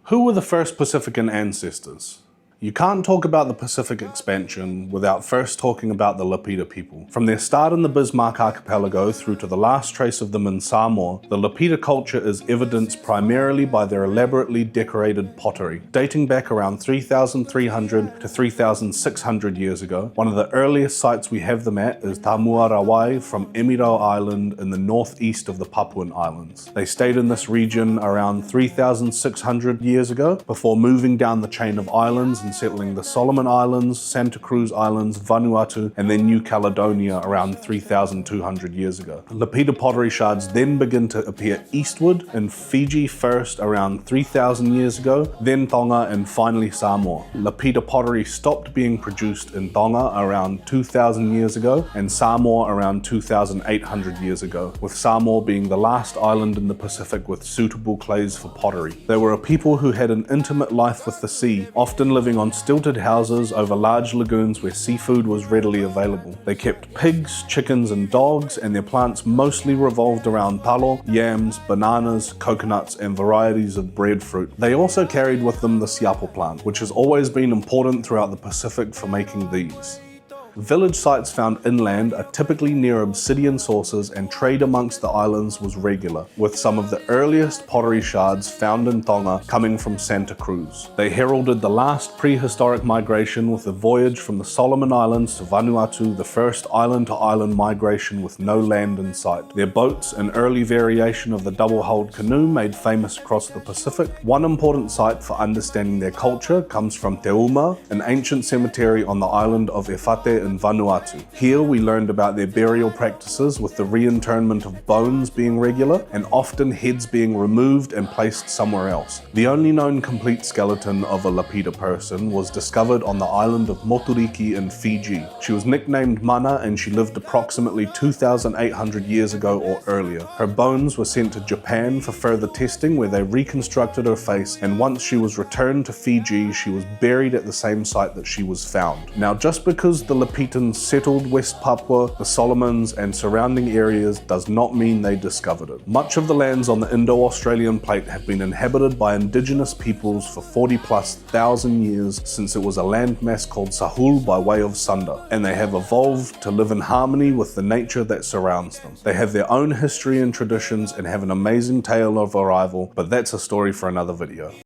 Who were the first Pacifican ancestors? You can't talk about the Pacific expansion without first talking about the Lapita people. From their start in the Bismarck archipelago through to the last trace of them in Samoa, the Lapita culture is evidenced primarily by their elaborately decorated pottery. Dating back around 3,300 to 3,600 years ago, one of the earliest sites we have them at is Tamuarawai from Emirau Island in the northeast of the Papuan Islands. They stayed in this region around 3,600 years ago before moving down the chain of islands and settling the Solomon Islands, Santa Cruz Islands, Vanuatu, and then New Caledonia around 3,200 years ago. Lapita pottery shards then begin to appear eastward in Fiji first around 3,000 years ago, then Tonga, and finally Samoa. Lapita pottery stopped being produced in Tonga around 2,000 years ago and Samoa around 2,800 years ago, with Samoa being the last island in the Pacific with suitable clays for pottery. They were a people who had an intimate life with the sea, often living on stilted houses over large lagoons where seafood was readily available. They kept pigs, chickens, and dogs, and their plants mostly revolved around talo, yams, bananas, coconuts, and varieties of breadfruit. They also carried with them the siapo plant, which has always been important throughout the Pacific for making these. Village sites found inland are typically near obsidian sources, and trade amongst the islands was regular, with some of the earliest pottery shards found in Tonga coming from Santa Cruz. They heralded the last prehistoric migration with the voyage from the Solomon Islands to Vanuatu, the first island-to-island migration with no land in sight. Their boats, an early variation of the double-hulled canoe made famous across the Pacific. One important site for understanding their culture comes from Te Uma, an ancient cemetery on the island of Efate in Vanuatu. Here we learned about their burial practices, with the reinterment of bones being regular and often heads being removed and placed somewhere else. The only known complete skeleton of a Lapita person was discovered on the island of Moturiki in Fiji. She was nicknamed Mana and she lived approximately 2,800 years ago or earlier. Her bones were sent to Japan for further testing, where they reconstructed her face, and once she was returned to Fiji, she was buried at the same site that she was found. Now, just because the Lapitans settled West Papua, the Solomons, and surrounding areas does not mean they discovered it. Much of the lands on the Indo-Australian plate have been inhabited by indigenous peoples for 40,000+ years, since it was a landmass called Sahul by way of Sunda, and they have evolved to live in harmony with the nature that surrounds them. They have their own history and traditions and have an amazing tale of arrival, but that's a story for another video.